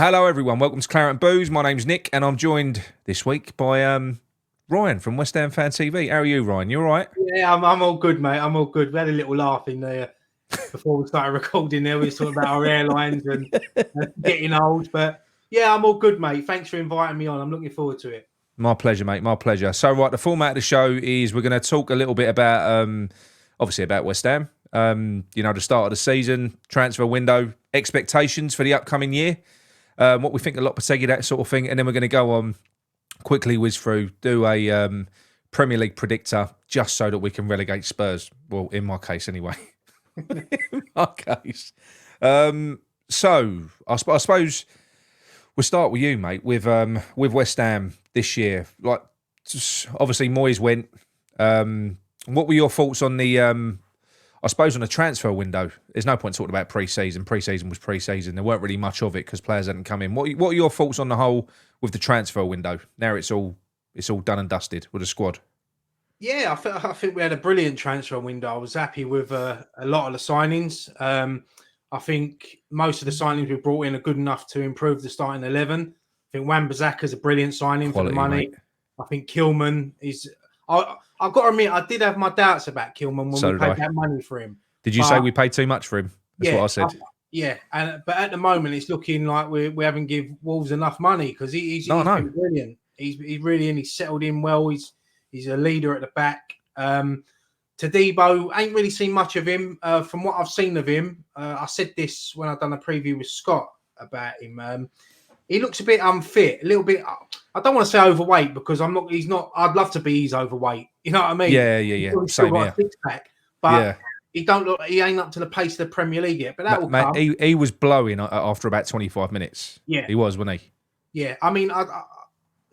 Hello, everyone. Welcome to Claret and Booze. My name's Nick, and I'm joined this week by Ryan from West Ham Fan TV. How are you, Ryan? You all right? Yeah, I'm all good, mate. I'm all good. We had a little laugh in there before we started recording. There, we were talking about our airlines and getting old. But yeah, I'm all good, mate. Thanks for inviting me on. I'm looking forward to it. My pleasure, mate. My pleasure. So, right, the format of the show is we're going to talk a little bit about, obviously, about West Ham. The start of the season, transfer window, expectations for the upcoming year. What we think of Lopetegui, that sort of thing, and then we're going to go on quickly whiz through, do a Premier League predictor just so that we can relegate Spurs. Well, in my case, anyway. In my case. So I suppose we'll start with you, mate. With West Ham this year, like obviously Moyes went. What were your thoughts on the? I suppose on the transfer window, there's no point talking about pre-season. Pre-season was pre-season. There weren't really much of it because players hadn't come in. What are your thoughts on the whole with the transfer window? Now it's all done and dusted with the squad. Yeah, I think we had a brilliant transfer window. I was happy with a lot of the signings. I think most of the signings we brought in are good enough to improve the starting 11. I think Wan-Bissaka's a brilliant signing for the money. Mate. I think Kilman is. I've got to admit, I did have my doubts about Kilman when we paid that money for him. Did you say we paid too much for him? That's what I said. But at the moment, it's looking like we haven't given Wolves enough money because he's been brilliant. He's settled in well. He's a leader at the back. Tadibo, ain't really seen much of him. From what I've seen of him, I said this when I've done a preview with Scott about him. He looks a bit unfit, a little bit. I don't want to say overweight because I'm not. He's not. I'd love to be. He's overweight. You know what I mean? Yeah. He's still got a six-pack, but he don't look. He ain't up to the pace of the Premier League yet. But that will come. He was blowing after about 25 minutes. Yeah, he was, wasn't he? Yeah. I mean,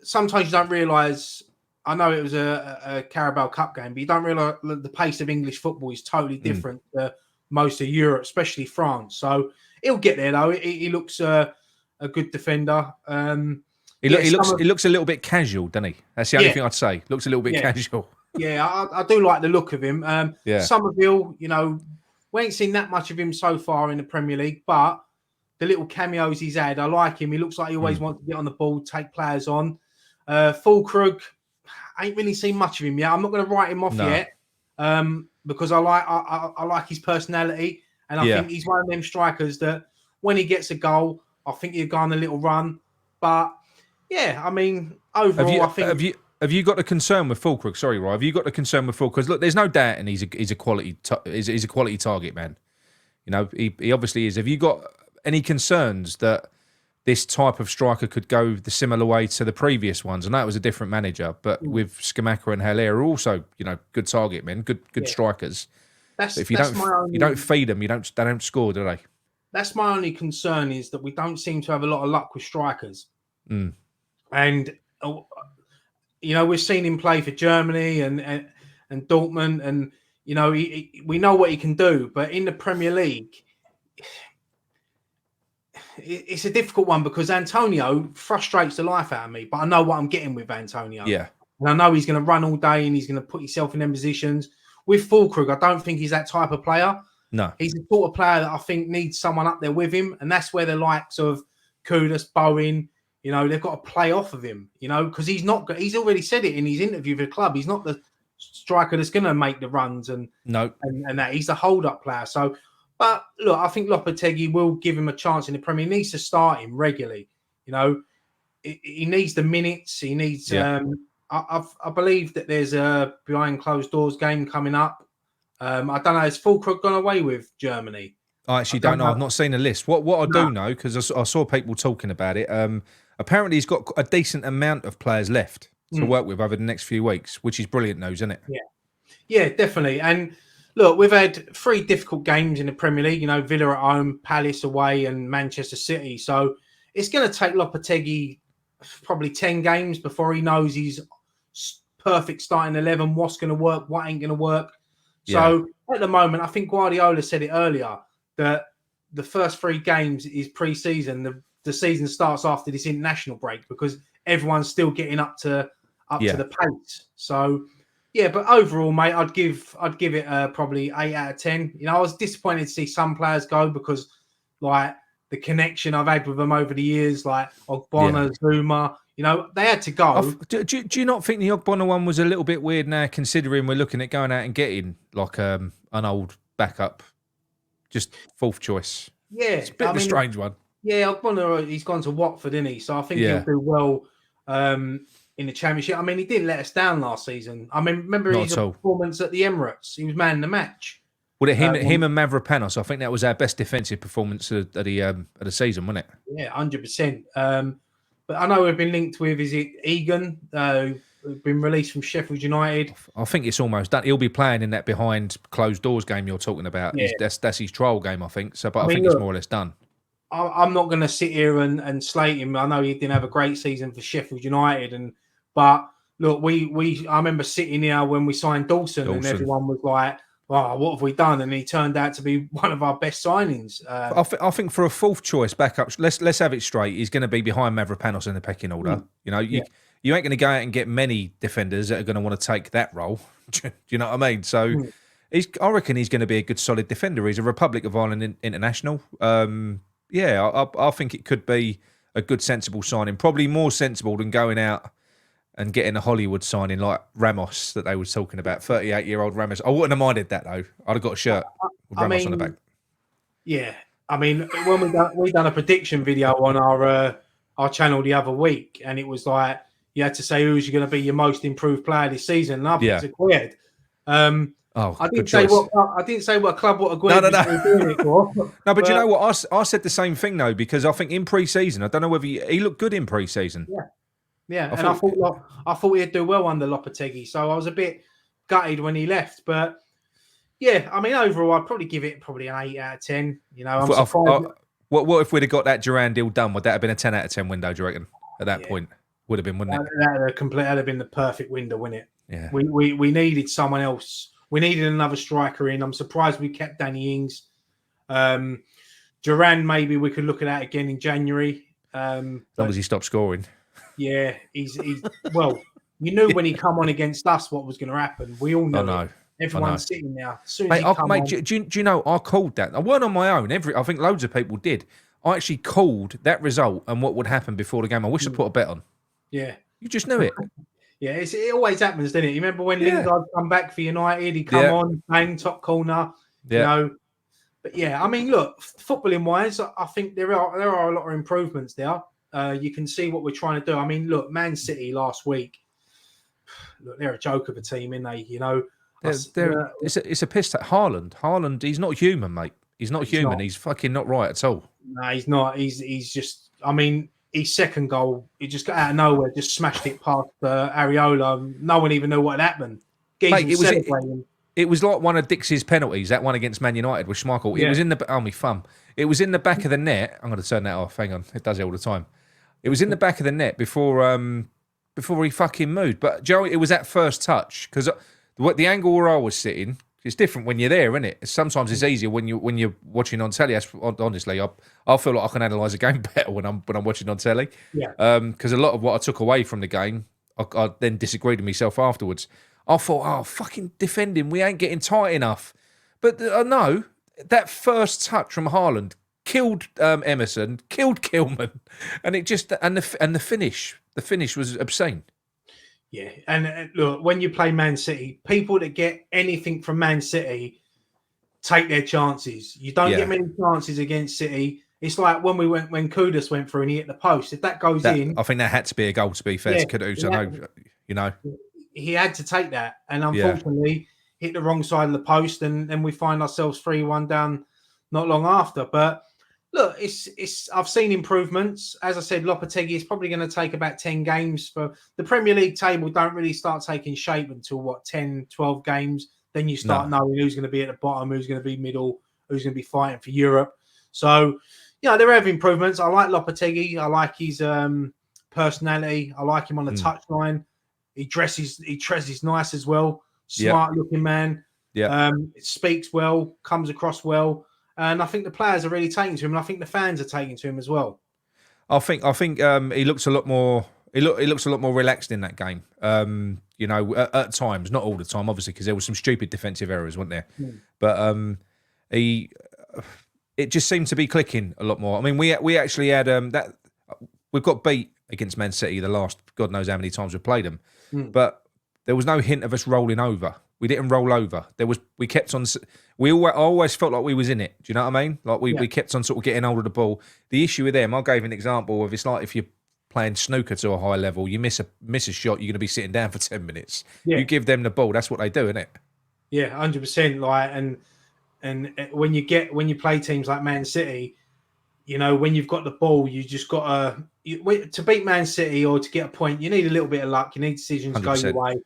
sometimes you don't realise. I know it was a Carabao Cup game, but you don't realise the pace of English football is totally different to most of Europe, especially France. So he'll get there though. He looks a good defender. He looks a little bit casual, doesn't he? That's the only thing I'd say. Looks a little bit casual. Yeah, I do like the look of him. Somerville, we ain't seen that much of him so far in the Premier League, but the little cameos he's had, I like him. He looks like he always wants to get on the ball, take players on. Fulkrug, I ain't really seen much of him yet. I'm not going to write him off yet because I like his personality, and I think he's one of them strikers that when he gets a goal, I think he'll go on a little run. But yeah, I mean, overall, I think. Have you got a concern with Fulkrug? Sorry, Roy. Have you got a concern with Fulkrug? Because look, there's no doubt, and he's a quality he's a quality target, man. He obviously is. Have you got any concerns that this type of striker could go the similar way to the previous ones? And that was a different manager, but with Skamaka and Haller are also, good target men, good strikers. If you don't feed them, they don't score, do they? That's my only concern, is that we don't seem to have a lot of luck with strikers. And we've seen him play for Germany and Dortmund, and we know what he can do. But in the Premier League, it's a difficult one because Antonio frustrates the life out of me. But I know what I'm getting with Antonio. Yeah, and I know he's going to run all day and he's going to put himself in them positions. With Fulkrug, I don't think he's that type of player. No, he's the sort of player that I think needs someone up there with him, and that's where the likes of Kudus, Bowen, they've got to play off of him, because he's not. He's already said it in his interview with the club. He's not the striker that's going to make the runs and that. He's the hold-up player. So, but look, I think Lopetegui will give him a chance in the Premier. He needs to start him regularly. He needs the minutes. He needs. I believe that there's a behind closed doors game coming up. I don't know. Has Fulkrug gone away with Germany? I actually don't know. I've not seen a list. What I do know, because I saw people talking about it, apparently he's got a decent amount of players left to work with over the next few weeks, which is brilliant news, isn't it? Yeah, definitely. And look, we've had 3 difficult games in the Premier League, Villa at home, Palace away, and Manchester City. So it's going to take Lopetegui probably 10 games before he knows his perfect starting 11, what's going to work, what ain't going to work. So at the moment, I think Guardiola said it earlier, that the first 3 games is pre-season. The season starts after this international break because everyone's still getting up to the pace. So but overall, mate, I'd give it probably 8 out of 10. I was disappointed to see some players go because, like, the connection I've had with them over the years, like Ogbonna, Zuma. You know, they had to go. Do you not think the Ogbonna one was a little bit weird now, considering we're looking at going out and getting like an old backup, just fourth choice? Yeah, It's a bit of a strange one. Yeah, Ogbonna, he's gone to Watford, isn't he? So I think he'll do well in the Championship. I mean, he didn't let us down last season. I mean, remember his performance at the Emirates? He was man of the match. Well, him and Mavropanos, I think that was our best defensive performance of the season, wasn't it? Yeah, 100%. But I know we've been linked with, is it Egan, who's been released from Sheffield United? I think it's almost done. He'll be playing in that behind closed doors game you're talking about. Yeah. That's his trial game, I think. So, but I think it's more or less done. I'm not going to sit here and slate him. I know he didn't have a great season for Sheffield United, but look, I remember sitting here when we signed Dawson. And everyone was like, "Oh, what have we done?" And he turned out to be one of our best signings. I think for a fourth choice backup, let's have it straight. He's going to be behind Mavropanos in the pecking order. You know, you ain't going to go out and get many defenders that are going to want to take that role. Do you know what I mean? So, I reckon he's going to be a good, solid defender. He's a Republic of Ireland international. I think it could be a good, sensible signing. Probably more sensible than going out and getting a Hollywood signing like Ramos that they were talking about, 38-year-old Ramos. I wouldn't have minded that, though. I'd have got a shirt with Ramos on the back. Yeah. I mean, when we done a prediction video on our channel the other week, and it was like, you had to say who's going to be your most improved player this season. And I think it's Aguerd. I didn't say what club what Aguerd was doing it for. No, but you know what? I said the same thing, though, because I think in pre-season, I don't know whether he looked good in pre-season. Yeah, I thought he'd do well under Lopetegui, so I was a bit gutted when he left. But yeah, I mean, overall, I'd probably give it an 8 out of 10. You know, I'm surprised. What if we'd have got that Duran deal done? Would that have been a 10 out of 10 window? Do you reckon? At that point, would have been, wouldn't it? That'd have been the perfect window, wouldn't it? Yeah. We needed someone else. We needed another striker in. I'm surprised we kept Danny Ings. Duran, maybe we could look at that again in January. As long as he stopped scoring. Yeah, he's well. You knew when he come on against us what was going to happen. We all know. I know. Everyone's sitting there. As soon as mate, do you know? I called that. I weren't on my own. I think loads of people did. I actually called that result and what would happen before the game. I wish I put a bet on. Yeah, you just knew it. Yeah, it always happens, doesn't it? You remember when Lingard come back for United? He come on, bang, top corner. You know. But yeah, I mean, look, footballing wise, I think there are a lot of improvements there. You can see what we're trying to do. I mean, look, Man City last week. Look, they're a joke of a team, aren't they? You know, it's a piss take. Haaland, he's not human, mate. He's not human. He's fucking not right at all. No, he's not. He's just. I mean, his second goal, he just got out of nowhere, just smashed it past Areola. No one even knew what had happened. Mate, it was like one of Dixie's penalties, that one against Man United with Schmeichel. Yeah. It was in the my thumb. It was in the back of the net. I'm going to turn that off. Hang on, it does it all the time. It was in the back of the net before he fucking moved. But Joe, it was that first touch because the angle where I was sitting. It's different when you're there, isn't it? Sometimes it's easier when you're watching on telly. Honestly, I feel like I can analyse a game better when I'm watching on telly. Yeah. Because a lot of what I took away from the game, I then disagreed with myself afterwards. I thought, fucking defending, we ain't getting tight enough. But no, that first touch from Haaland killed Emerson, killed Kilman, and it just and the finish was obscene. Yeah, and look, when you play Man City, people that get anything from Man City take their chances. You don't get many chances against City. It's like when Kudus went through and he hit the post. If that goes in, I think that had to be a goal. To be fair to Kudus, I know, you know, he had to take that, and unfortunately, hit the wrong side of the post, and then we find ourselves 3-1 down not long after. But look, it's I've seen improvements. As I said, Lopetegui is probably going to take about 10 games for the Premier League table. Don't really start taking shape until 10, 12 games. Then you start knowing who's going to be at the bottom, who's going to be middle, who's going to be fighting for Europe. So, there have improvements. I like Lopetegui. I like his personality. I like him on the touchline. He dresses nice as well. Smart looking man. Yeah. Speaks well, comes across well. And I think the players are really taking to him, and I think the fans are taking to him as well. I think he looks a lot more. He looks a lot more relaxed in that game. At times, not all the time, obviously, because there were some stupid defensive errors, weren't there? But it just seemed to be clicking a lot more. I mean, we actually had that we've got beat against Man City the last God knows how many times we've played them, but there was no hint of us rolling over. We didn't roll over. We kept on. I always felt like we was in it. Do you know what I mean? Like we kept on sort of getting hold of the ball. The issue with them, I gave an example of it's like if you're playing snooker to a high level, you miss a shot, you're going to be sitting down for 10 minutes. Yeah. You give them the ball, that's what they do, isn't it? Yeah, 100%. Like, and when you play teams like Man City, you know, when you've got the ball, you just got to beat Man City or to get a point. You need a little bit of luck. You need decisions 100%. Go your way,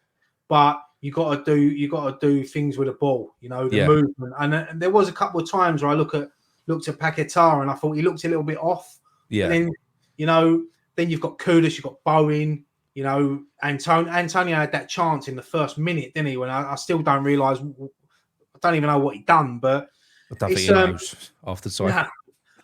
but you got to do things with the ball. You know, the movement. And there was a couple of times where I looked at Paquetá and I thought he looked a little bit off. Yeah. And then, you know, then you've got Kudus, you've got Bowen. You know, Antonio had that chance in the first minute, didn't he? When I still don't realise. I don't even know what he done, but I don't think he knows after time. Yeah,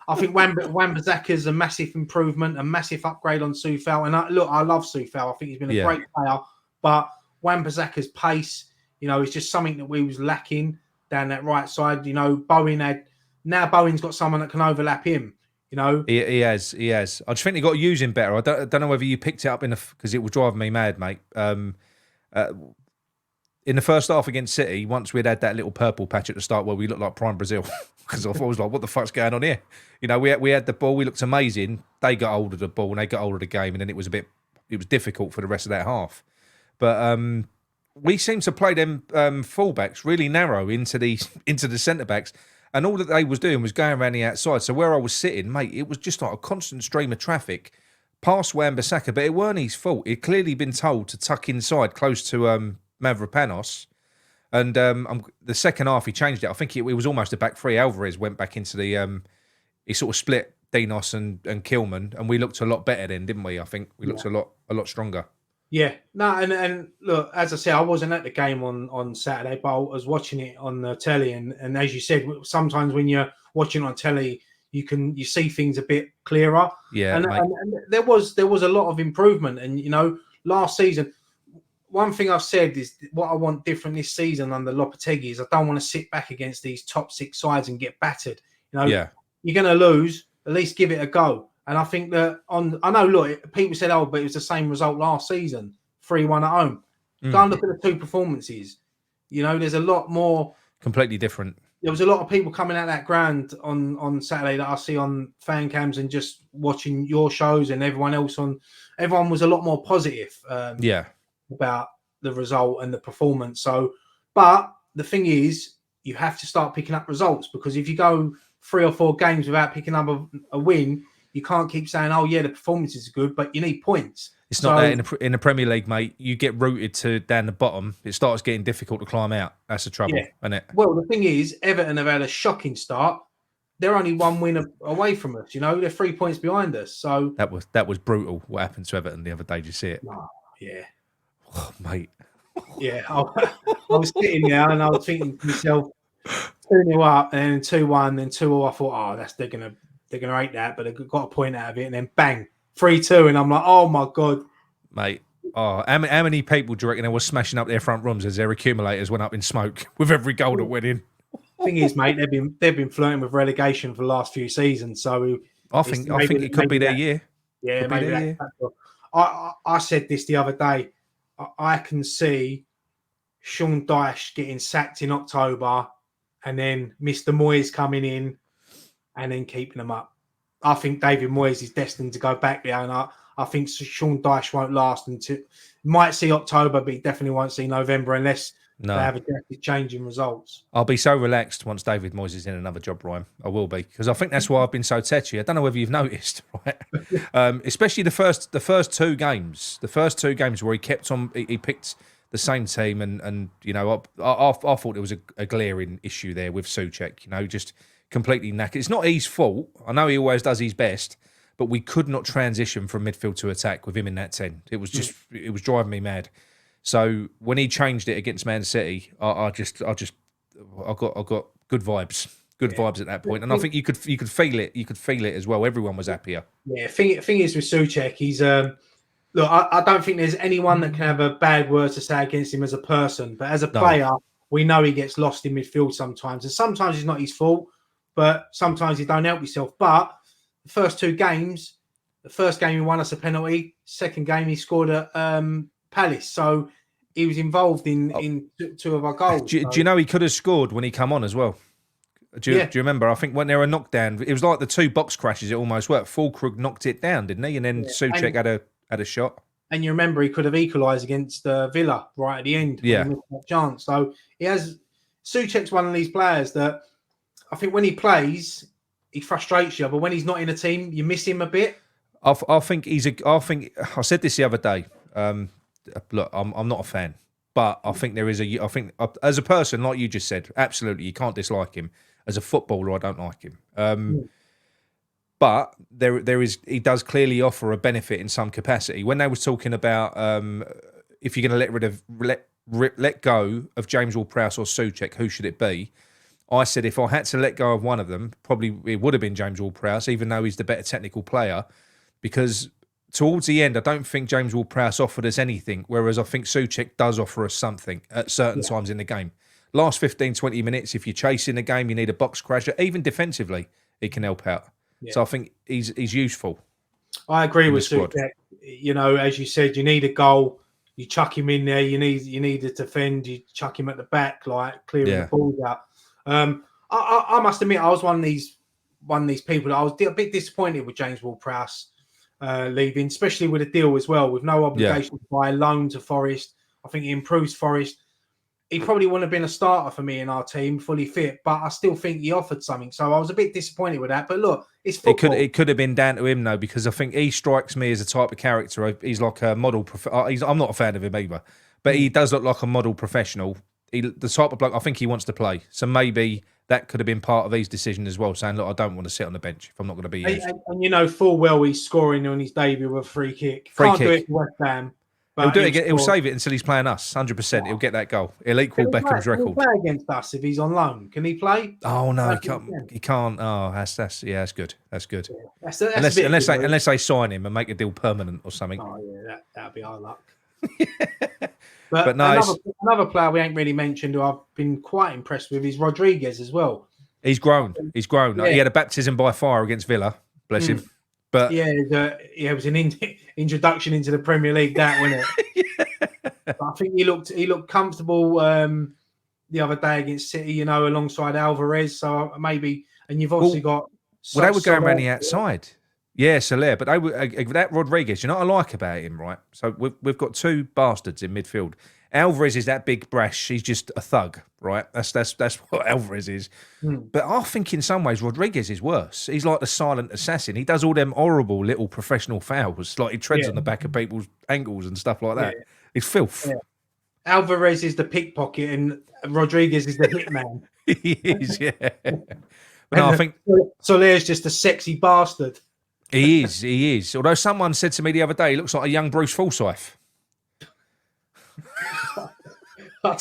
I think Wan-Bissaka's a massive improvement, a massive upgrade on Sufal. And I love Sufal. I think he's been a great player, but Wan-Bissaka's pace, you know, is just something that we was lacking down that right side. You know, Bowen's got someone that can overlap him. You know, he has. I just think he got to use him better. I don't know whether you picked it up because it was driving me mad, mate. In the first half against City, once we'd had that little purple patch at the start where we looked like prime Brazil, because I was like, what the fuck's going on here? You know, we had the ball, we looked amazing. They got hold of the ball and they got hold of the game, and then it was difficult for the rest of that half. But we seemed to play them fullbacks really narrow into the centre backs. And all that they was doing was going around the outside. So where I was sitting, mate, it was just like a constant stream of traffic past Wan-Bissaka. But it weren't his fault. He'd clearly been told to tuck inside close to Mavropanos. And the second half, he changed it. I think it was almost a back three. Alvarez went back into the... he sort of split Dinos and Kilman. And we looked a lot better then, didn't we? I think we looked a lot stronger. Yeah, no, and look, as I said, I wasn't at the game on Saturday, but I was watching it on the telly, and as you said, sometimes when you're watching on telly, you see things a bit clearer. Yeah, and there was a lot of improvement, and you know, last season, one thing I've said is what I want different this season under Lopetegui is I don't want to sit back against these top six sides and get battered. You know, you're going to lose, at least give it a go. And I think that I know, look, people said, oh, but it was the same result last season, 3-1 at home. Go and look at the two performances. You know, there's a lot more. Completely different. There was a lot of people coming out that ground on Saturday that I see on fan cams and just watching your shows and everyone else everyone was a lot more positive about the result and the performance. So, but the thing is, you have to start picking up results because if you go 3 or 4 games without picking up a win, you can't keep saying, "Oh yeah, the performance is good," but you need points. It's not that in the Premier League, mate. You get rooted to down the bottom. It starts getting difficult to climb out. That's the trouble, isn't it? Well, the thing is, Everton have had a shocking start. They're only 1 win away from us. You know, they're 3 points behind us. So that was brutal. What happened to Everton the other day? Did you see it? Oh, yeah. Oh, mate. Yeah, I was sitting there and I was thinking to myself, 2-0 up and then 2-1, then 2-0. I thought, they're gonna hate that, but they've got a point out of it, and then bang, 3-2, and I'm like, oh my god, mate. Oh, how many people do you reckon they were smashing up their front rooms as their accumulators went up in smoke with every goal that went in? Thing is, mate, they've been flirting with relegation for the last few seasons, so I think it could be their year. Yeah, maybe I said this the other day. I can see Sean Dyche getting sacked in October, and then Mr. Moyes coming in. And then keeping them up. I think David Moyes is destined to go back there, and I think Sean Dyche won't last until might see October, but he definitely won't see November unless they have a drastic change in results. I'll be so relaxed once David Moyes is in another job, Ryan. I will be, because I think that's why I've been so tetchy. I don't know whether you've noticed, right? Especially the first 2 games, where he kept on, he picked the same team, and you know, I thought there was a glaring issue there with Sukek. You know, just completely knackered. It's not his fault. I know he always does his best, but we could not transition from midfield to attack with him in that 10. It was just, it was driving me mad. So when he changed it against Man City, I got good vibes, vibes at that point, and I think you could feel it. You could feel it as well. Everyone was happier. Yeah. Thing is with Sukek, he's look. I don't think there's anyone that can have a bad word to say against him as a person, but as a player, we know he gets lost in midfield sometimes, and sometimes it's not his fault. but sometimes you don't help yourself. But the first 2 games, the first game he won us a penalty. Second game he scored at Palace. So he was involved in 2 of our goals. Do you know he could have scored when he come on as well? Do you remember? I think when they were knocked down, it was like the 2 box crashes. It almost worked. Fulkrug knocked it down, didn't he? And then Sukek had a shot. And you remember he could have equalised against Villa right at the end. Yeah, when he missed that chance. So Sukek's one of these players that I think when he plays, he frustrates you, but when he's not in a team, you miss him a bit. I think I said this the other day. Look, I'm not a fan, but I think there is I think as a person, like you just said, absolutely, you can't dislike him. As a footballer, I don't like him. But he does clearly offer a benefit in some capacity. When they was talking about if you're going to let go of James Ward-Prowse or Sukek, who should it be? I said if I had to let go of one of them, probably it would have been James Ward-Prowse, even though he's the better technical player, because towards the end, I don't think James Ward-Prowse offered us anything, whereas I think Sukek does offer us something at certain times in the game. Last 15, 20 minutes, if you're chasing the game, you need a box crasher. Even defensively, he can help out. Yeah. So I think he's useful. I agree with Sukek. You know, as you said, you need a goal. You chuck him in there. You need to defend. You chuck him at the back, like clearing the balls out. I must admit, I was one of these people that I was a bit disappointed with James Ward-Prowse leaving, especially with a deal as well, with no obligation to buy a loan to Forest. I think he improves Forest. He probably wouldn't have been a starter for me in our team, fully fit, but I still think he offered something. So I was a bit disappointed with that. But look, it's football. It could have been down to him, though, because I think he strikes me as a type of character. He's like a model. I'm not a fan of him either, but he does look like a model professional. The type of bloke, I think he wants to play. So maybe that could have been part of his decision as well, saying, look, I don't want to sit on the bench if I'm not going to be used. And you know full well he's scoring on his debut with a free kick. Can't do it for West Ham. He'll do it again. He'll save it until he's playing us. 100%. He'll get that goal. He'll equal Beckham's record. Can he play against us if he's on loan? Can he play? Oh no, he can't. Oh, that's good. That's good. Yeah. Unless they sign him and make a deal permanent or something. Oh yeah, that'd be our luck. But no, another player we ain't really mentioned who I've been quite impressed with is Rodriguez as well. He's grown. Yeah. He had a baptism by fire against Villa. Bless him. But it was an introduction into the Premier League, that wasn't it? I think he looked comfortable the other day against City, you know, alongside Alvarez. So maybe, and you've obviously got. Well, they were going around the outside. Yeah, Soler, but that Rodriguez, you know what I like about him, right? So we've got 2 bastards in midfield. Alvarez is that big brash. He's just a thug, right? That's what Alvarez is. But I think in some ways Rodriguez is worse. He's like the silent assassin. He does all them horrible little professional fouls, like he treads on the back of people's ankles and stuff like that. He's filth. Yeah. Alvarez is the pickpocket and Rodriguez is the hitman. He is, yeah. But no, I think Soler's just a sexy bastard. He is. Although someone said to me the other day, he looks like a young Bruce Forsyth. I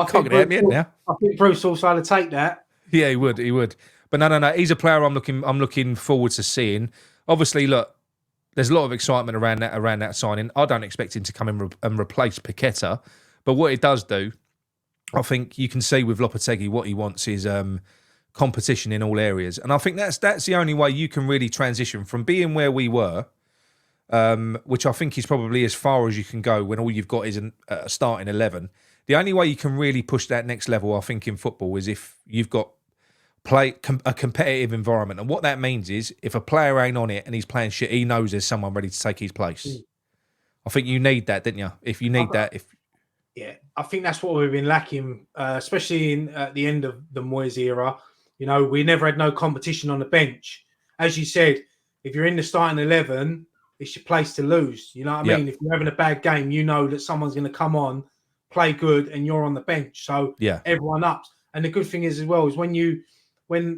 can't get me in now. I think Bruce will try to take that. Yeah, he would. But no. He's a player I'm looking forward to seeing. Obviously, look, there's a lot of excitement around that signing. I don't expect him to come in and replace Paqueta, but what it does do, I think you can see with Lopetegui what he wants is competition in all areas, and I think that's the only way you can really transition from being where we were, which I think is probably as far as you can go when all you've got is a starting 11. The only way you can really push that next level, I think, in football is if you've got a competitive environment. And what that means is if a player ain't on it and he's playing shit, he knows there's someone ready to take his place. I think you need that, didn't you? Yeah, I think that's what we've been lacking, especially at the end of the Moyes era. You know, we never had no competition on the bench. As you said, if you're in the starting 11, it's your place to lose. You know what I mean? If you're having a bad game, you know that someone's going to come on, play good, and you're on the bench. So everyone ups. And the good thing is as well is when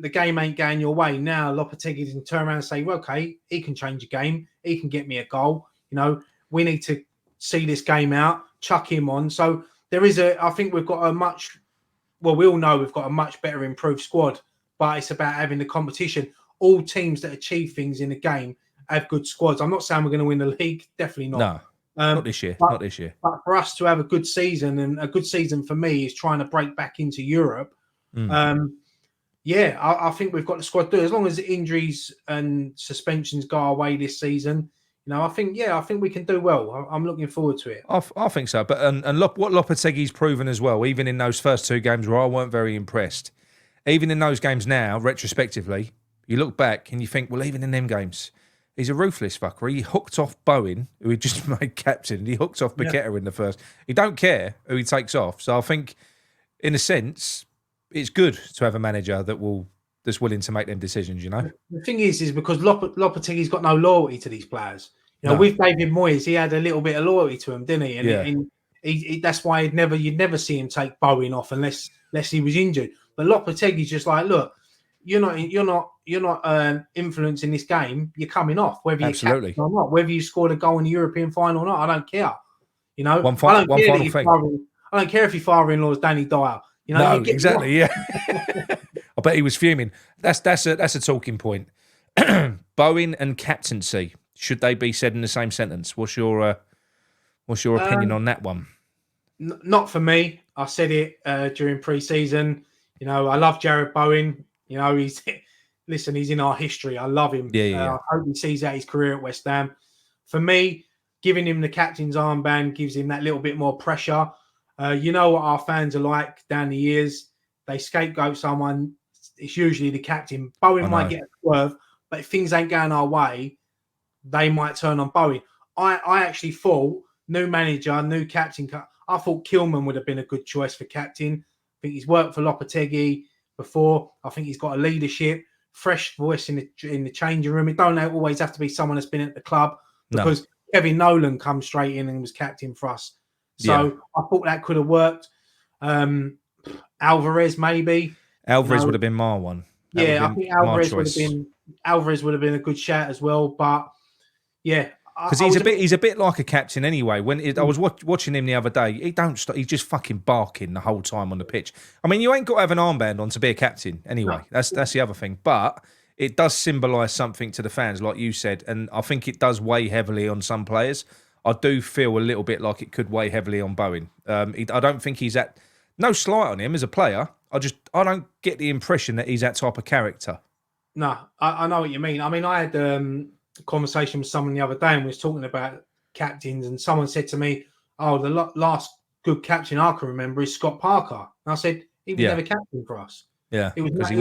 the game ain't going your way, now Lopetegui can turn around and say, well, okay, he can change the game. He can get me a goal. You know, we need to see this game out, chuck him on. So I think we've got we all know we've got a much better improved squad, but it's about having the competition. All teams that achieve things in the game have good squads. I'm not saying we're going to win the league. Definitely not. No. Not this year. Not this year. But for us to have a good season, and a good season for me is trying to break back into Europe. Yeah, I think we've got the squad to do it. As long as injuries and suspensions go our way this season. I think we can do well. I'm looking forward to it. I think so. But what Lopetegui's proven as well, even in those first 2 games where I weren't very impressed, even in those games now, retrospectively, you look back and you think, well, even in them games, he's a ruthless fucker. He hooked off Bowen, who he just made captain. He hooked off Paqueta in the first. He don't care who he takes off. So I think, in a sense, it's good to have a manager that's willing to make them decisions. The thing is because Lopetegui's got no loyalty to these players. No. With David Moyes, he had a little bit of loyalty to him, didn't he? And he that's why you'd never see him take Bowen off unless he was injured. But Lopetegui's just like, look, you're not influencing this game. You're coming off, whether you're captain or not, whether you scored a goal in the European final or not. I don't care. I don't care if your father-in-law is Danny Dyer. No, exactly. Yeah, I bet he was fuming. That's a talking point. Bowen and captaincy, should they be said in the same sentence? What's your opinion on that one? Not for me. I said it during pre-season. I love Jared Bowen. He's in our history. I love him. Yeah. I hope he sees out his career at West Ham. For me, giving him the captain's armband gives him that little bit more pressure. You know what our fans are like down the years. They scapegoat someone. It's usually the captain. Bowen might get a swerve, but if things ain't going our way, they might turn on Bowen. I actually thought new manager, new captain. I thought Kilman would have been a good choice for captain. I think he's worked for Lopetegui before. I think he's got a leadership, fresh voice in the changing room. It don't always have to be someone that's been at the club because Kevin Nolan come straight in and was captain for us. So I thought that could have worked. Alvarez maybe. Alvarez would have been my one. I think Alvarez would have been a good shout as well. But because he's a bit like a captain anyway. I was watching him the other day, he don't stop. He's just fucking barking the whole time on the pitch. I mean, you ain't got to have an armband on to be a captain anyway. No. That's the other thing. But it does symbolise something to the fans, like you said, and I think it does weigh heavily on some players. I do feel a little bit like it could weigh heavily on Bowen. I don't think he's no slight on him as a player. I don't get the impression that he's that type of character. No, I know what you mean. I mean, I had a conversation with someone the other day and we was talking about captains, and someone said to me, "Oh, the last good captain I can remember is Scott Parker." And I said, "He was never captain for us." Yeah, because he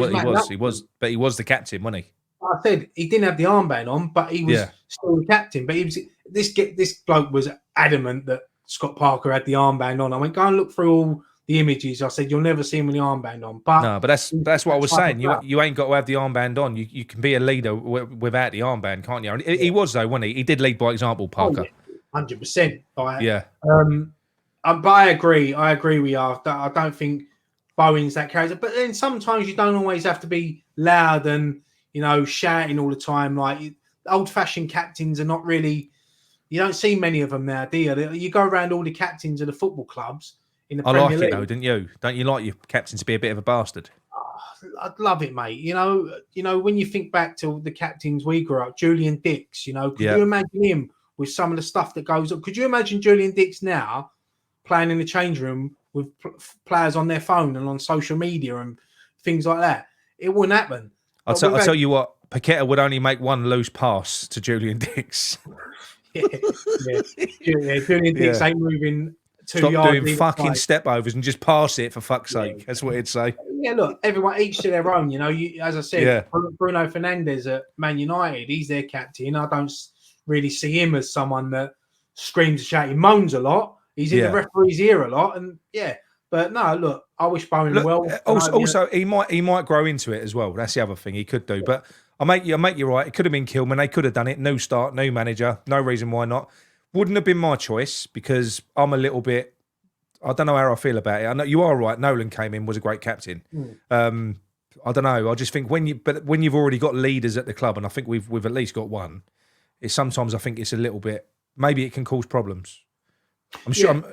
was, but he was the captain, wasn't he? I said he didn't have the armband on, but he was still the captain. But he was this bloke was adamant that Scott Parker had the armband on. I went, go and look through all the images. I said, you'll never see him with the armband on. But no, but that's what I was saying. You ain't got to have the armband on. You can be a leader without the armband, can't you? He was though, wasn't he? He did lead by example, Parker. 100%. Yeah. But I agree. We are. I don't think Bowen's that character. But then sometimes you don't always have to be loud and shouting all the time. Like old-fashioned captains are not really. You don't see many of them now, do you? You go around all the captains of the football clubs in the Premier League. I like it though, didn't you? Don't you like your captain to be a bit of a bastard? Oh, I'd love it, mate. When you think back to the captains we grew up, Julian Dix. Could you imagine him with some of the stuff that goes on? Could you imagine Julian Dix now playing in the change room with players on their phone and on social media and things like that? It wouldn't happen. I'll tell you what, Paqueta would only make one loose pass to Julian Dix. Julian Dix ain't moving 2 yards. Stop doing fucking step overs and just pass it for fuck's sake. That's what he'd say. Yeah, look, everyone each to their own. As I said, Bruno Fernandes at Man United, he's their captain. I don't really see him as someone that screams and shouts. He moans a lot. He's in the referee's ear a lot, and But no, look, I wish Bowen well. Also, he might grow into it as well. That's the other thing he could do. But I make you right. It could have been Kilman. They could have done it. New start, new manager. No reason why not. Wouldn't have been my choice because I'm a little bit. I don't know how I feel about it. I know you are right. Nolan came in, was a great captain. I don't know. I just think when you've already got leaders at the club, and I think we've at least got one. It's sometimes I think it's a little bit. Maybe it can cause problems. I'm sure.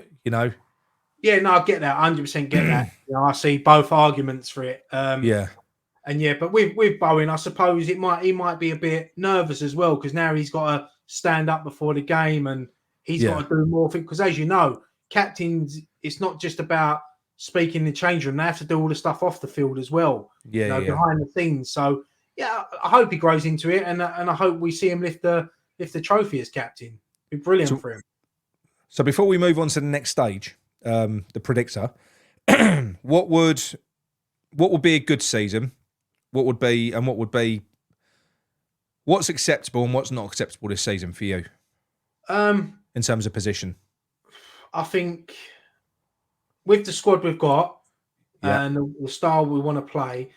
Yeah, no, I get that. 100% get that. I see both arguments for it. But with Bowen, I suppose he might be a bit nervous as well because now he's got to stand up before the game and he's got to do more things. Because as you know, captains, it's not just about speak in the change room. They have to do all the stuff off the field as well, Yeah, behind the scenes. So yeah, I hope he grows into it, and I hope we see him lift the trophy as captain. It'd be brilliant for him. So before we move on to the next stage, the predictor, what would be a good season? What's acceptable and what's not acceptable this season for you? In terms of position, I think with the squad we've got and the style we want to play,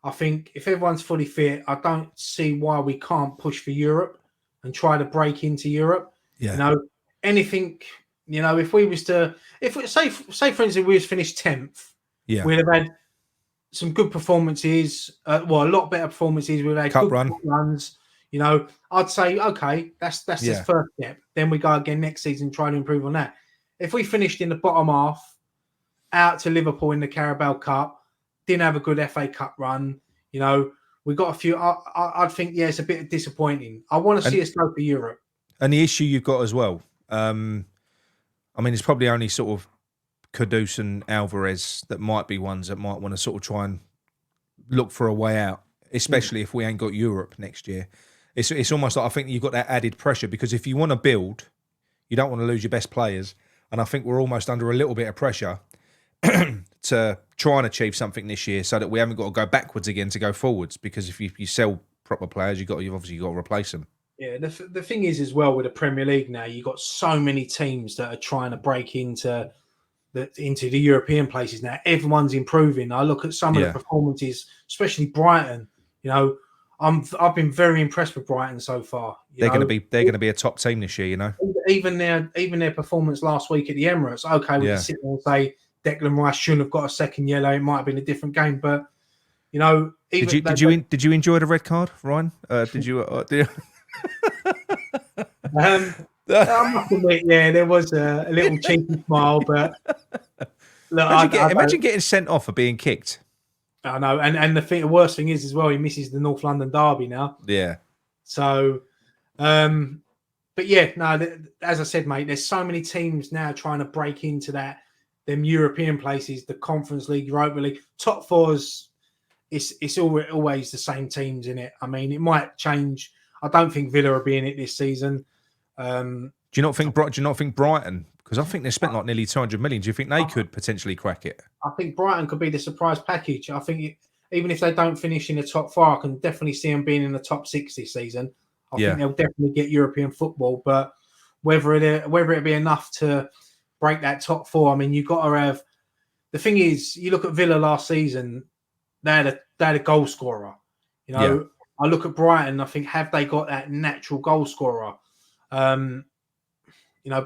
I think if everyone's fully fit, I don't see why we can't push for Europe and try to break into Europe. Yeah. Anything. If we say for instance we was finished 10th, we'd have had some good performances. A lot better performances. We've had cup good runs. I'd say okay, that's the first step. Then we go again next season, try to improve on that. If we finished in the bottom half, out to Liverpool in the Carabao Cup, didn't have a good FA Cup run, we got a few. I'd think it's a bit disappointing. I want to see us go for Europe. And the issue you've got as well. It's probably only sort of Kudus and Alvarez that might be ones that might want to sort of try and look for a way out, especially if we ain't got Europe next year. It's almost like I think you've got that added pressure because if you want to build, you don't want to lose your best players. And I think we're almost under a little bit of pressure to try and achieve something this year so that we haven't got to go backwards again to go forwards. Because if you sell proper players, you've obviously got to replace them. Yeah, the thing is as well with the Premier League now, you've got so many teams that are trying to break into the European places now. Everyone's improving. I look at some of the performances, especially Brighton. I've been very impressed with Brighton so far. They're going to be a top team this year. Even their performance last week at the Emirates. Okay, we can sit there and say Declan Rice shouldn't have got a second yellow. It might have been a different game, but did you enjoy the red card, Ryan? Did you? I must admit, there was a little cheeky smile, but look, imagine getting sent off for being kicked. I know, and the worst thing is as well, he misses the North London derby now. Yeah. So, but yeah, no, as I said, mate, there's so many teams now trying to break into them European places, the Conference League, Europa League, top fours. It's always the same teams in it. It might change. I don't think Villa will be in it this season. Do you not think Brighton? Because I think they spent like nearly 200 million. Do you think they could potentially crack it? I think Brighton could be the surprise package. I think even if they don't finish in the top 4, I can definitely see them being in the top 6 this season. I think they'll definitely get European football, but whether it be enough to break that top 4, you've got to have. The thing is, you look at Villa last season, they had a goal scorer. I look at Brighton, I think, have they got that natural goal scorer? But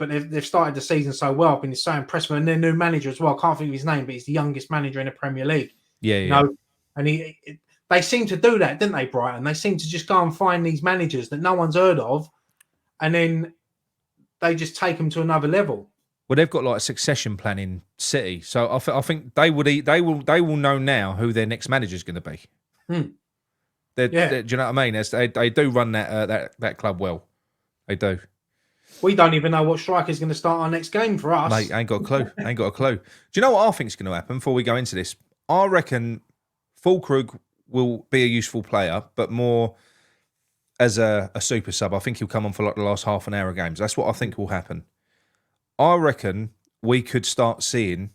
they've started the season so well. I've been so impressed with them. And their new manager as well. I can't think of his name, but he's the youngest manager in the Premier League. Yeah. And they seem to do that, didn't they, Brighton? They seem to just go and find these managers that no one's heard of, and then they just take them to another level. Well, they've got like a succession plan in City, so I think they will know now who their next manager is going to be. Do you know what I mean? They do run that club well. They do. We don't even know what striker's going to start our next game for us. Mate, ain't got a clue. Do you know what I think's going to happen before we go into this? I reckon Fulkrug will be a useful player, but more as a super sub. I think he'll come on for like the last half an hour of games. That's what I think will happen. I reckon we could start seeing,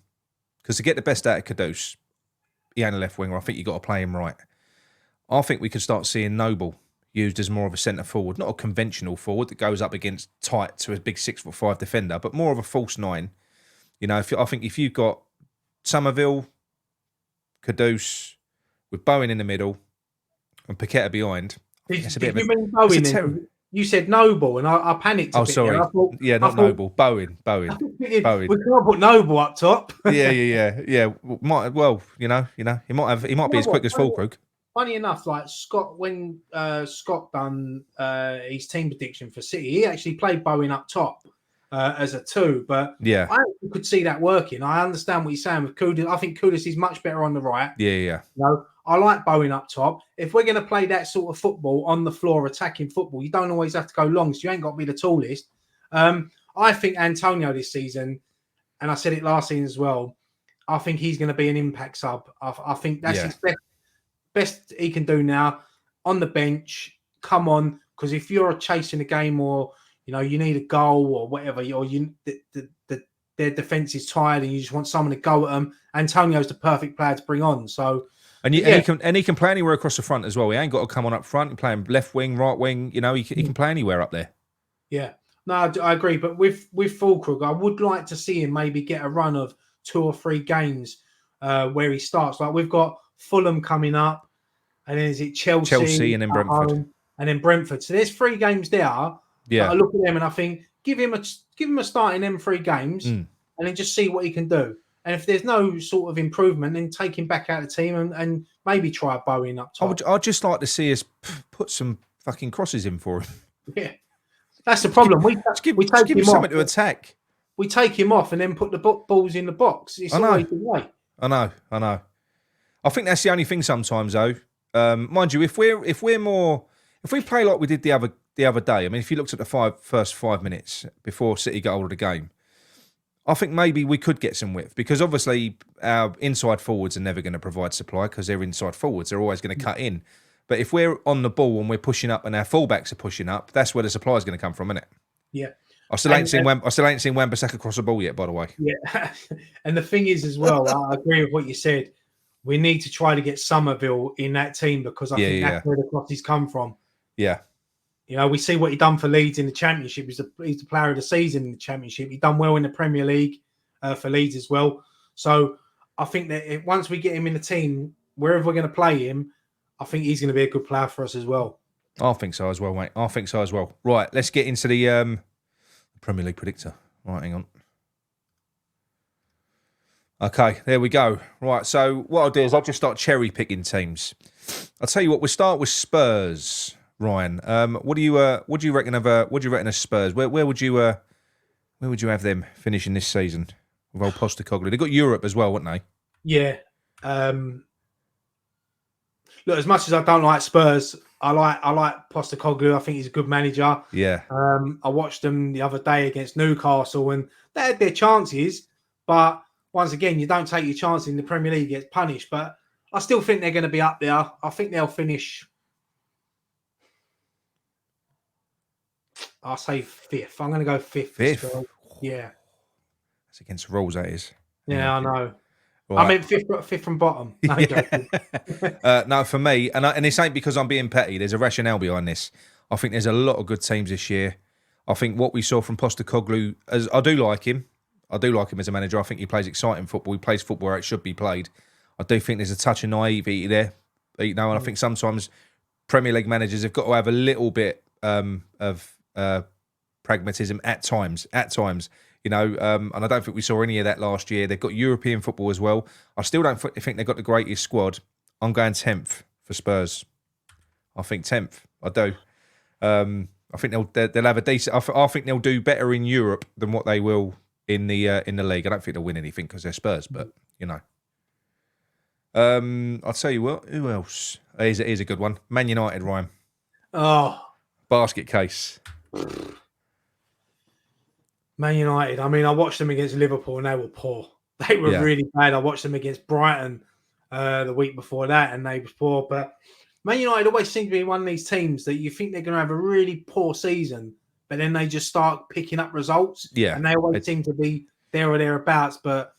because to get the best out of Kudus, he ain't a left winger. I think you've got to play him right. I think we could start seeing Noble used as more of a centre forward, not a conventional forward that goes up against tight to a big 6'5" defender, but more of a false 9. I think if you've got Somerville, Kudus, with Bowen in the middle and Paqueta behind, did you mean Bowen? You said Noble, and I panicked. Oh, sorry. Noble. Bowen. We can't put Noble up top. Yeah. Might he might be as quick as Fulkrug. Funny enough, like Scott, when Scott done his team prediction for City, he actually played Bowen up top as a 2. But I actually could see that working. I understand what you're saying with Kudus. I think Kudus is much better on the right. Yeah. I like Bowen up top. If we're going to play that sort of football on the floor, attacking football, you don't always have to go long, so you ain't got to be the tallest. I think Antonio this season, and I said it last season as well, I think he's going to be an impact sub. I think that's Yeah. his best he can do now on the bench. Come on, because if you're chasing a game or you need a goal or whatever, or their defense is tired and you just want someone to go at them, Antonio's the perfect player to bring on. So, and he can play anywhere across the front as well. He ain't got to come on up front and play him left wing, right wing. He can play anywhere up there. Yeah, no, I agree. But with Fulkrug, I would like to see him maybe get a run of 2 or 3 games where he starts. Like we've got Fulham coming up, and then is it Chelsea and then Brentford, and then Brentford. So there's 3 games there. Yeah, I look at them and I think give him a start in them 3 games, and then just see what he can do. And if there's no sort of improvement, then take him back out of the team and maybe try Bowen up top. I'd just like to see us put some fucking crosses in for him. Yeah, that's the problem. We take him something off, to attack. We take him off and then put the balls in the box. It's always the way. I know. I think that's the only thing sometimes, though. Mind you, if we play like we did the other day, I mean, if you looked at the first 5 minutes before City got hold of the game, I think maybe we could get some width, because obviously our inside forwards are never going to provide supply because they're inside forwards. They're always going to cut in. But if we're on the ball and we're pushing up and our fullbacks are pushing up, that's where the supply is going to come from, isn't it? Yeah. I still ain't seen Wan-Bissaka cross the ball yet, by the way. Yeah. And the thing is as well, I agree with what you said. We need to try to get Somerville in that team, because I think that's where the crosses come from. Yeah. We see what he done for Leeds in the Championship. He's the player of the season in the Championship. He done well in the Premier League for Leeds as well. So I think that once we get him in the team, wherever we're going to play him, I think he's going to be a good player for us as well. I think so as well, mate. I think so as well. Right, let's get into the Premier League predictor. Right, hang on. Okay, there we go. Right, so what I'll do is I'll just start cherry picking teams. I'll tell you what. We'll start with Spurs. Ryan, what do you reckon of Spurs? Where would you have them finishing this season with old Postecoglou? They got Europe as well, wouldn't they? Yeah. Look, as much as I don't like Spurs, I like Postecoglou. I think he's a good manager. Yeah. I watched them the other day against Newcastle, and they had their chances, but once again, you don't take your chances in the Premier League, you get punished. But I still think they're going to be up there. I think they'll finish. I'll say 5th. I'm going to go 5th. 5th? Yeah. That's against the rules, that is. Yeah, I know. Right. I meant 5th from bottom. No, no, for me, and this ain't because I'm being petty. There's a rationale behind this. I think there's a lot of good teams this year. I think what we saw from Postecoglou, as I do like him. I do like him as a manager. I think he plays exciting football. He plays football where it should be played. I do think there's a touch of naivety there. And I think sometimes Premier League managers have got to have a little bit of pragmatism at times, and I don't think we saw any of that last year. They've got European football as well. I still don't think they've got the greatest squad. I'm going 10th for Spurs. I think 10th. I do. I think they'll have a decent. I think they'll do better in Europe than what they will in the league. I don't think they'll win anything because they're Spurs, but I'll tell you what. Who else? Here's a good one. Man United, Ryan. Oh, basket case. Man United. I mean, I watched them against Liverpool and they were poor. They were really bad. I watched them against Brighton the week before that and they were poor. But Man United always seem to be one of these teams that you think they're going to have a really poor season, but then they just start picking up results. Yeah. And they always seem to be there or thereabouts. But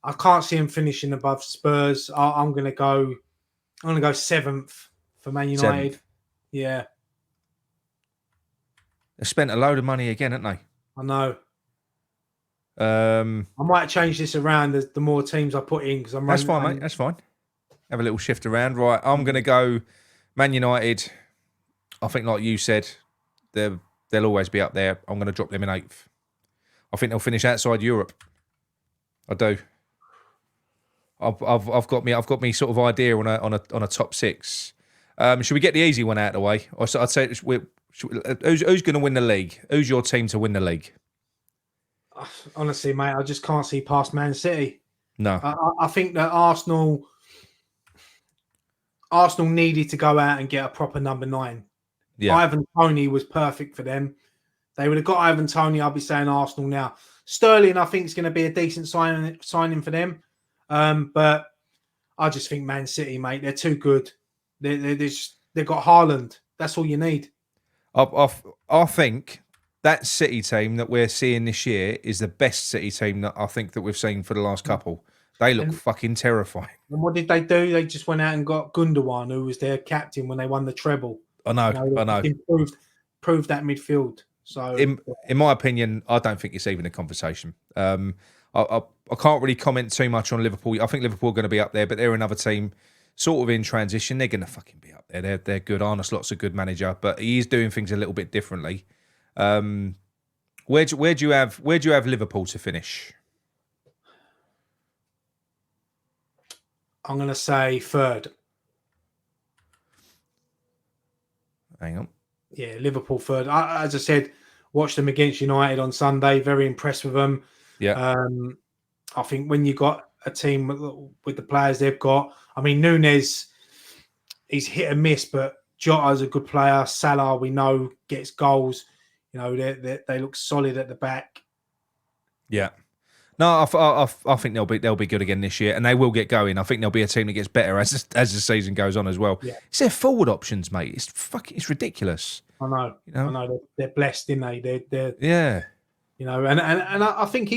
I can't see them finishing above Spurs. I'm going to go 7th for Man United. 7th. Yeah. They spent a load of money again, haven't they? I know. I might change this around the more teams I put in because I'm. That's fine, mate. That's fine. Have a little shift around, right? I'm going to go Man United. I think, like you said, they'll always be up there. I'm going to drop them in 8th. I think they'll finish outside Europe. I do. I've got me sort of idea on a top 6. Should we get the easy one out of the way? I'd say who's going to win the league? Who's your team to win the league? Honestly, mate, I just can't see past Man City. No, I think that Arsenal needed to go out and get a proper number 9. Yeah. Ivan Toney was perfect for them. They would have got Ivan Toney. I'll be saying Arsenal now. Sterling, I think, is going to be a decent signing for them. But I just think Man City, mate, they're too good. They've got Haaland. That's all you need. I think that City team that we're seeing this year is the best City team that I think that we've seen for the last couple. They look fucking terrifying. And what did they do? They just went out and got Gundogan, who was their captain when they won the treble. I know. Improved that midfield. So, in my opinion, I don't think it's even a conversation. I can't really comment too much on Liverpool. I think Liverpool are going to be up there, but they're another team sort of in transition. They're going to fucking be up there. They're good. Arne Slot's a good manager, but he is doing things a little bit differently. Where do you have Liverpool to finish? I'm going to say third. Hang on. Yeah, Liverpool third. As I said, watched them against United on Sunday. Very impressed with them. Yeah. I think when you got a team with the players they've got, I mean, Núñez, he's hit and miss, but Jota's a good player. Salah, we know, gets goals. You know, they look solid at the back. Yeah. No, I think they'll be good again this year, and they will get going. I think they'll be a team that gets better as the season goes on as well. Yeah. It's their forward options, mate. It's ridiculous. I know. You know? I know. They're blessed, aren't they? They're yeah. You know, and I think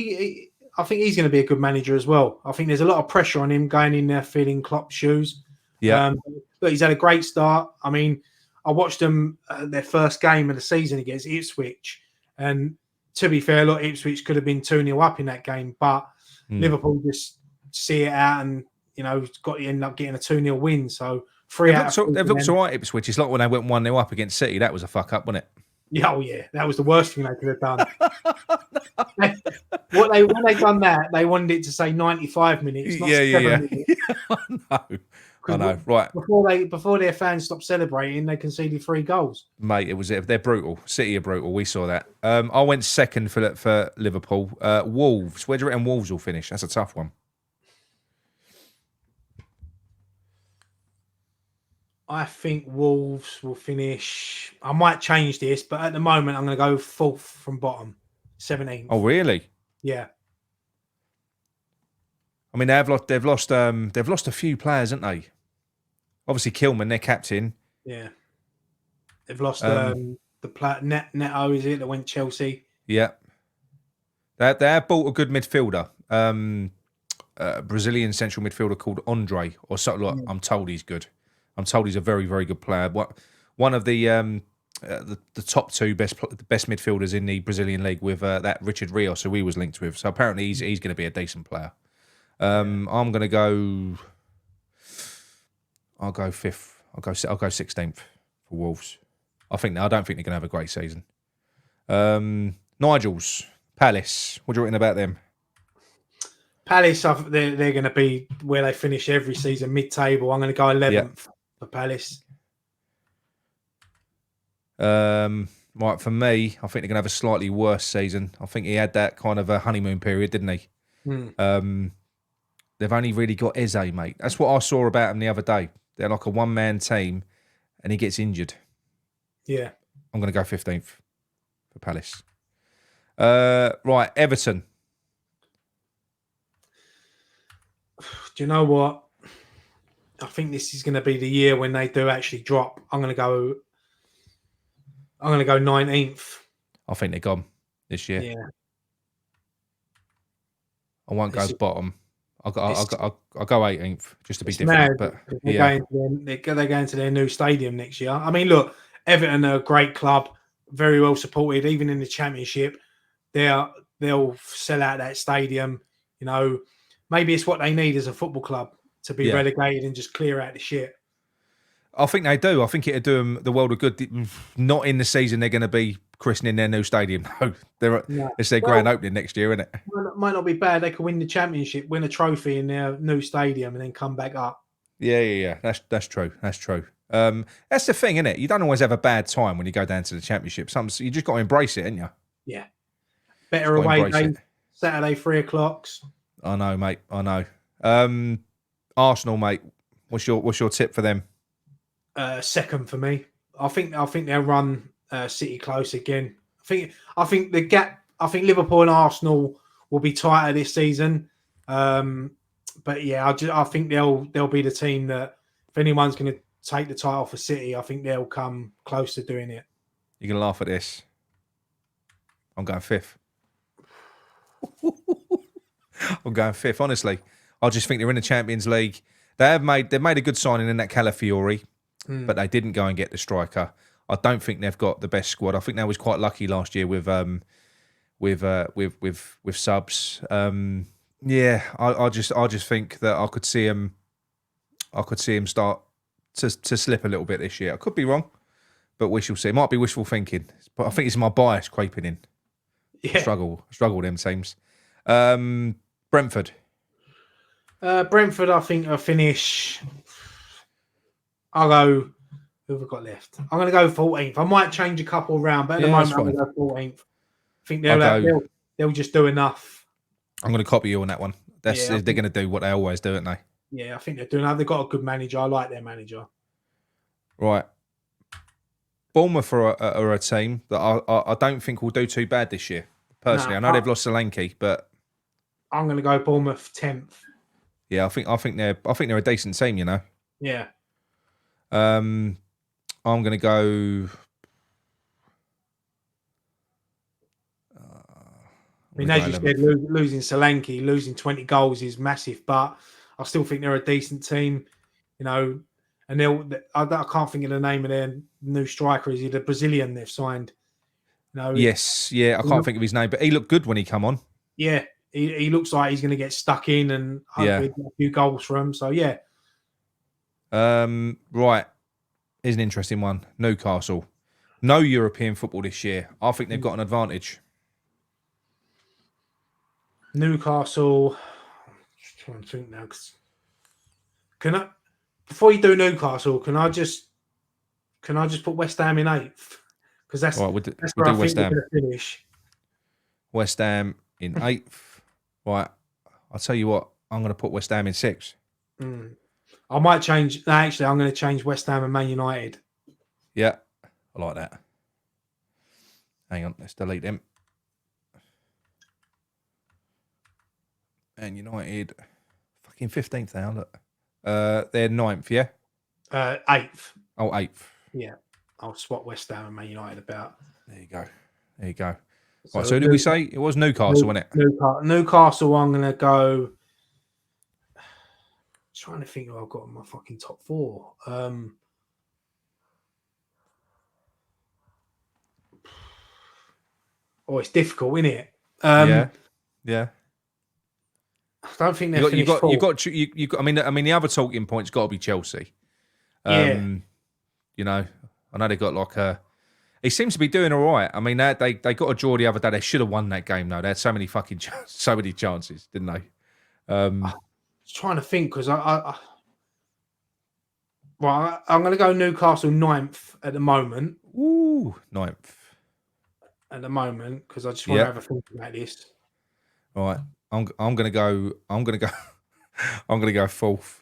I think he's going to be a good manager as well. I think there's a lot of pressure on him going in there filling Klopp's shoes. Yeah. But he's had a great start. I mean, I watched them their first game of the season against Ipswich, and to be fair, look, Ipswich could have been 2-0 up in that game, but Liverpool just see it out and, you know, end up getting a 2-0 win. So they've looked all right, Ipswich. It's like when they went 1-0 up against City. That was a fuck up, wasn't it? Yeah, that was the worst thing they could have done. When they done that, they wanted it to say 95 minutes, not 7 minutes. I know. Right. Before their fans stopped celebrating, they conceded 3 goals. Mate, they're brutal. City are brutal. We saw that. I went second for Liverpool. Wolves. Where do you reckon Wolves will finish? That's a tough one. I think Wolves will finish. I might change this, but at the moment, I'm going to go 4th from bottom, 17th. Oh, really? Yeah. I mean, they've lost a few players, haven't they? Obviously, Kilman, their captain. Yeah. They've lost the Neto, is it, that went Chelsea? Yeah. They have bought a good midfielder, Brazilian central midfielder called Andre, or something like. I'm told he's good. I'm told he's a very, very good player. One of the top 2 best midfielders in the Brazilian league with that Richard Rios, who we was linked with. So apparently he's going to be a decent player. I'm going to go. I'll go 5th. I'll go 16th for Wolves. I don't think they're going to have a great season. Nigel's Palace. What do you reckon about them? Palace, they're going to be where they finish every season, mid-table. I'm going to go 11th for Palace. Right, for me, I think they're going to have a slightly worse season. I think he had that kind of a honeymoon period, didn't he? They've only really got Eze, mate. That's what I saw about him the other day. They're like a one-man team, and he gets injured. Yeah. I'm going to go 15th for Palace. Right, Everton. Do you know what? I think this is going to be the year when they do actually drop. I'm going to go 19th. I think they're gone this year. Yeah. I won't go bottom. I'll go 18th just to be Mad, different. But they're going to their new stadium next year. I mean, look, Everton are a great club, very well supported. Even in the Championship, they'll sell out that stadium. You know, maybe it's what they need as a football club to be relegated and just clear out the shit. I think they do. I think it'd do them the world of good. Not in the season they're going to be christening their new stadium. No, it's their grand opening next year, isn't it? Might not be bad. They could win the Championship, win a trophy in their new stadium, and then come back up. Yeah. That's true. That's true. That's the thing, isn't it? You don't always have a bad time when you go down to the Championship. You just got to embrace it, ain't you? Yeah. Better away day. Saturday 3:00. I know, mate. I know. Arsenal, mate. What's your tip for them? Second for me. I think they'll run City close again. I think the gap. I think Liverpool and Arsenal will be tighter this season. But yeah, I think they'll be the team that if anyone's going to take the title for City, I think they'll come close to doing it. You're going to laugh at this. I'm going fifth. I'm going fifth, honestly. I just think they're in the Champions League. They've made a good signing in that Calafiori, but they didn't go and get the striker. I don't think they've got the best squad. I think they was quite lucky last year with subs. Yeah, I just think that I could see him start to slip a little bit this year. I could be wrong, but we shall see. It might be wishful thinking, but I think it's my bias creeping in. Yeah. Struggle them teams. Brentford. Brentford, I think, will finish. I'll go. Who have I got left? I'm going to go 14th. I might change a couple around, but at the moment, I'm going to go 14th. I think they'll just do enough. I'm going to copy you on that one. They're going to do what they always do, aren't they? Yeah, I think they're doing. They've got a good manager. I like their manager. Right. Bournemouth are a team that I don't think will do too bad this year. Personally, I know they've lost Solanke, but I'm going to go Bournemouth 10th. Yeah, I think they're a decent team, you know. Yeah. I'm going to go. I mean, as you said, losing Solanke, losing 20 goals is massive, but I still think they're a decent team, you know. And I can't think of the name of their new striker. Is he the Brazilian they've signed? No. Yes, yeah, I can't think of his name, but he looked good when he come on. Yeah, he looks like he's going to get stuck in and hopefully get a few goals for him. So yeah. Right, here's an interesting one. Newcastle, no European football this year. I think they've got an advantage. Newcastle. I'm just trying to think now. Can I, before you do Newcastle, can I just put West Ham in 8th? Because that's where I think they're going to finish. West Ham in 8th. Right. I'll tell you what. I'm going to put West Ham in 6th. I might change. No, actually, I'm going to change West Ham and Man United. Yeah. I like that. Hang on. Let's delete them. And United. Fucking 15th now. Look. They're 9th, yeah? 8th. Oh, 8th. Yeah. I'll swap West Ham and Man United about. There you go. So, right, so who did we say? It was Newcastle, wasn't it? Newcastle, I'm going to go. Trying to think who I've got in my fucking top 4. It's difficult, isn't it? Yeah. I don't think they're finished. You got. I mean, the other talking point's got to be Chelsea. You know, I know they got like a. He seems to be doing all right. I mean, they got a draw the other day. They should have won that game though. They had so many chances, didn't they? I'm trying to think because I'm going to go Newcastle 9th at the moment. Ooh, 9th at the moment because I just want to have a think about this. All right, I'm going to go. I'm going to go 4th.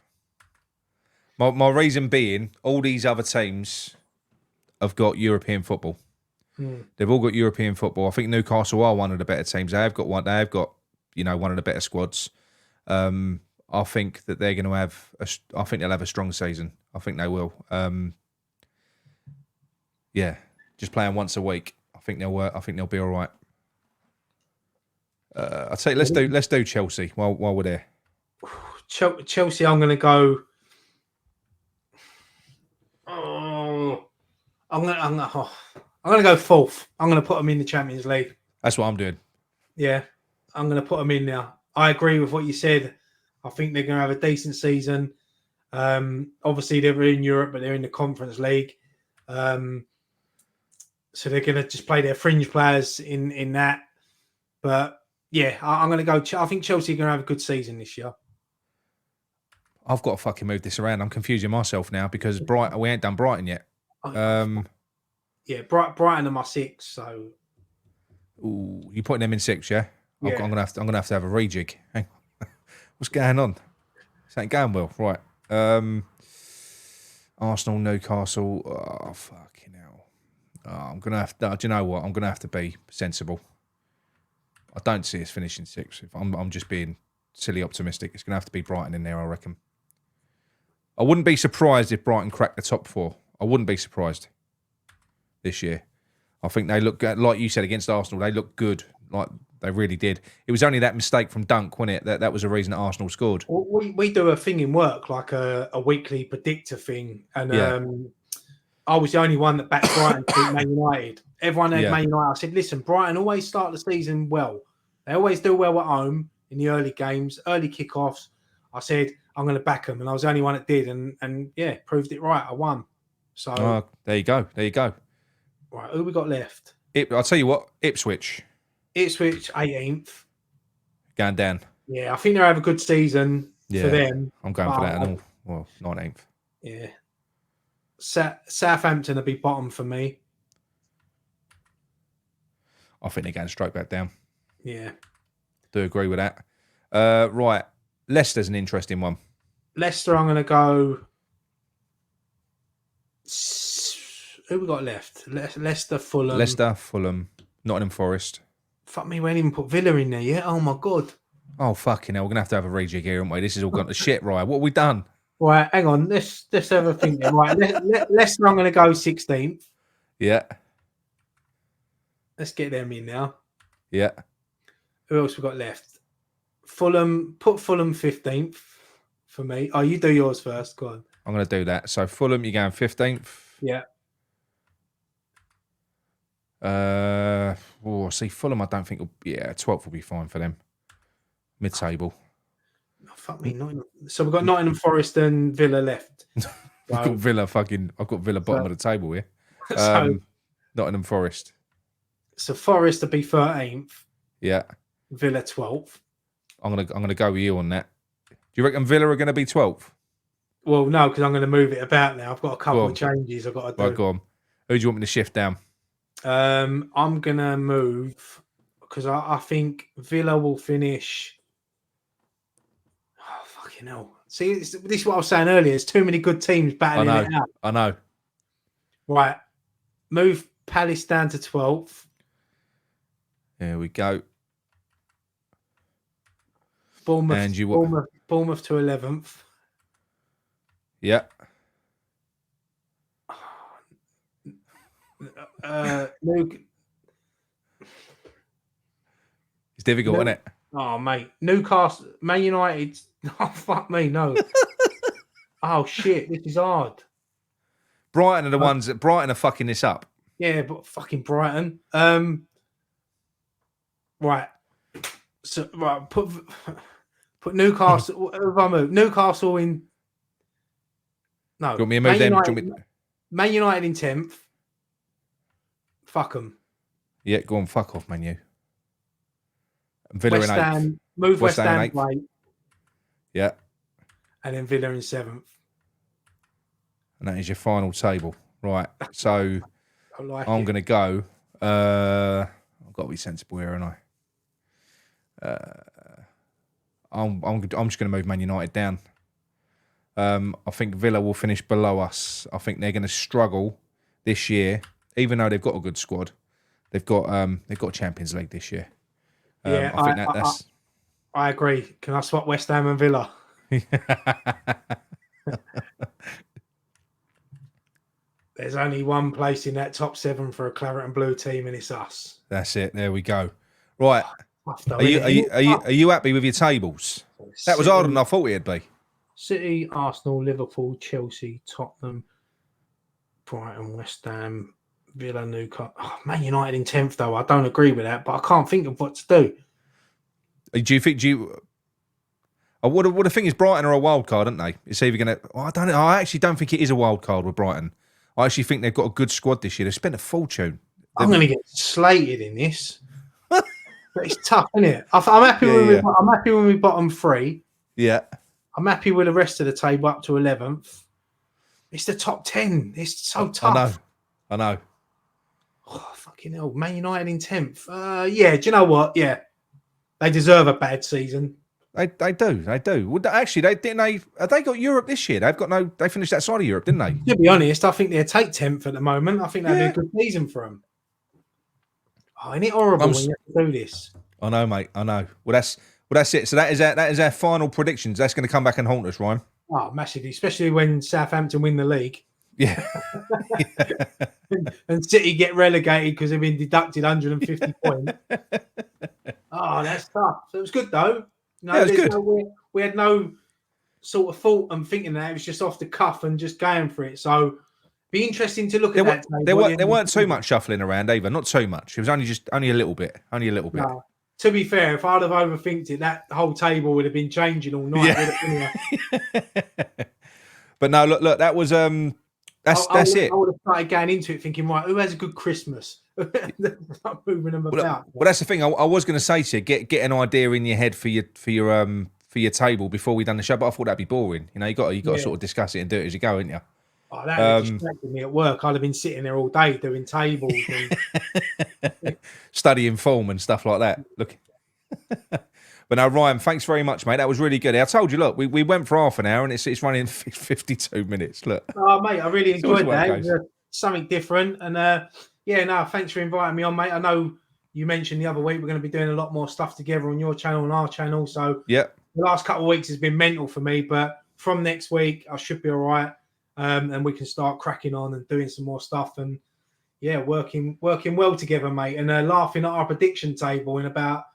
My reason being, all these other teams have got European football. They've all got European football. I think Newcastle are one of the better teams. They have got one of the better squads. I think that they're going to have. I think they'll have a strong season. I think they will. Just playing once a week. I think they'll work. I think they'll be all right. I'd say let's do Chelsea while we're there. Chelsea, I'm going to go. I'm going to go 4th. I'm going to put them in the Champions League. That's what I'm doing. Yeah, I'm going to put them in now. I agree with what you said. I think they're going to have a decent season. Obviously, they're in Europe, but they're in the Conference League. So they're going to just play their fringe players in that. But yeah, I'm going to go. I think Chelsea are going to have a good season this year. I've got to fucking move this around. I'm confusing myself now because we ain't done Brighton yet. Brighton are my 6. So, you putting them in 6, yeah? Yeah. I'm gonna have to have a rejig. Hang on. What's going on? This ain't going well, right? Arsenal, Newcastle. Oh fucking hell! I'm gonna have to. Do you know what? I'm gonna have to be sensible. I don't see us finishing 6th. I'm just being silly optimistic. It's going to have to be Brighton in there, I reckon. I wouldn't be surprised if Brighton cracked the top 4. I wouldn't be surprised this year. I think they look, like you said, against Arsenal, they look good. Like they really did. It was only that mistake from Dunk, wasn't it? That was the reason that Arsenal scored. We do a thing in work, like a weekly predictor thing. And I was the only one that backed Brighton to beat Man United. Everyone had Man United. I said, listen, Brighton always start the season well. They always do well at home in the early games, early kickoffs. I said, I'm going to back them. And I was the only one that did. And proved it right. I won. So there you go. There you go. Right, who we got left? I'll tell you what, Ipswich. Ipswich, 18th. Going down. Yeah, I think they'll have a good season for them. I'm going for that and all. Well, 19th. Yeah. Southampton will be bottom for me. I think they're going straight back down. Yeah. Do agree with that. Right. Leicester's an interesting one. Leicester, I'm going to go... Who we got left? Leicester, Fulham. Nottingham Forest. Fuck me, we didn't even put Villa in there yet. Oh, my God. Oh, fucking hell. We're going to have a rejig here, aren't we? This has all gone to shit, right? What have we done? Right, hang on. Let's have a think then. Right, Leicester, I'm going to go 16th. Yeah. Let's get them in now. Yeah. Who else we got left? Fulham. Put Fulham 15th for me. Oh, you do yours first. Go on. I'm going to do that. So Fulham, you're going 15th. Yeah. See, Fulham, I don't think... 12th will be fine for them. Mid-table. Oh, fuck me. So we've got Nottingham Forest and Villa left. I've got Villa bottom of the table here. Nottingham Forest. So Forest to be 13th. Yeah. Villa 12th. I'm gonna go with you on that. Do you reckon Villa are going to be 12th? Well, no, because I'm going to move it about now. I've got a couple of changes I've got to do. Right, go on. Who do you want me to shift down? I'm going to move because I think Villa will finish. Oh, fucking hell. See, this is what I was saying earlier. There's too many good teams battling it out. I know. Right. Move Palace down to 12th. There we go. Bournemouth to 11th. Yeah. Luke. It's difficult, isn't it? Oh, mate. Newcastle, Man United. Oh, fuck me, no. Oh, shit. This is hard. Brighton are the ones that Brighton are fucking this up. Yeah, but fucking Brighton. Right. So, right. Put Newcastle. If I move Newcastle in. No. Do you want me to move them? Man United in 10th. Fuck them. Yeah, go on. Fuck off, Man U. Villa West in 8th. Ham. Move West Ham 8th. Yeah. And then Villa in 7th. And that is your final table. Right. So I'm going to go. I've got to be sensible here, haven't I? I'm just going to move Man United down. I think Villa will finish below us. I think they're going to struggle this year, even though they've got a good squad. They've got Champions League this year. Yeah, I think that's. I agree. Can I swap West Ham and Villa? There's only one place in that top 7 for a Claret and Blue team, and it's us. That's it. There we go. Right. Are you happy with your tables? That was harder than I thought it'd be. City, Arsenal, Liverpool, Chelsea, Tottenham, Brighton, West Ham, Villa, Newcastle. Oh, Man United in 10th, though. I don't agree with that, but I can't think of what to do. Do you think? What the thing is, Brighton are a wild card, aren't they? It's either going to. I actually don't think it is a wild card with Brighton. I actually think they've got a good squad this year. They've spent a fortune. I'm going to get slated in this. But it's tough, isn't it? I'm happy I'm happy when we bottom 3. Yeah. I'm happy with the rest of the table up to 11th. It's the top 10. It's so tough. I know. Oh, fucking hell. Man United in 10th. Yeah, do you know what? Yeah. They deserve a bad season. They do. Well, actually, have they got Europe this year? They finished that side of Europe, didn't they? To be honest, I think they'll take 10th at the moment. I think that'd be a good season for them. Oh, isn't it horrible when you have to do this? I know, mate. I know. Well, Well, that's it. So that is our final predictions. That's going to come back and haunt us, Ryan. Oh, massively, especially when Southampton win the league. Yeah. And City get relegated because they've been deducted 150 points. Oh, that's tough. So it was good though. Yeah, it was good. We had no sort of thought and thinking that it was just off the cuff and just going for it. So be interesting to look at that. There weren't too much shuffling around either. Not too much. It was only a little bit. Only a little bit. No. To be fair, if I'd have overthinked it, that whole table would have been changing all night. Yeah. But no, look, that was that's it. I would have started going into it thinking, right, who has a good Christmas? Moving them about. Well, that's the thing. I was going to say to you, get an idea in your head for your table before we done the show, but I thought that'd be boring. You know, you got to sort of discuss it and do it as you go, ain't you? Oh, that would have distracted me at work. I'd have been sitting there all day doing tables, and studying form and stuff like that. Look. But no, Ryan, thanks very much, mate. That was really good. I told you, look, we went for half an hour and it's running 52 minutes. Look. Oh, mate, I really enjoyed that. It was something different. And thanks for inviting me on, mate. I know you mentioned the other week we're going to be doing a lot more stuff together on your channel and our channel. So yeah, the last couple of weeks has been mental for me, but from next week I should be all right. And we can start cracking on and doing some more stuff and working well together, mate. And laughing at our prediction table in about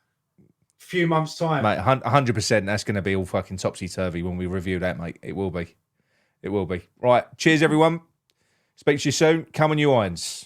few months' time, mate. 100%. That's going to be all fucking topsy turvy when we review that, mate. It will be. Right. Cheers, everyone. Speak to you soon. Come on, you irons.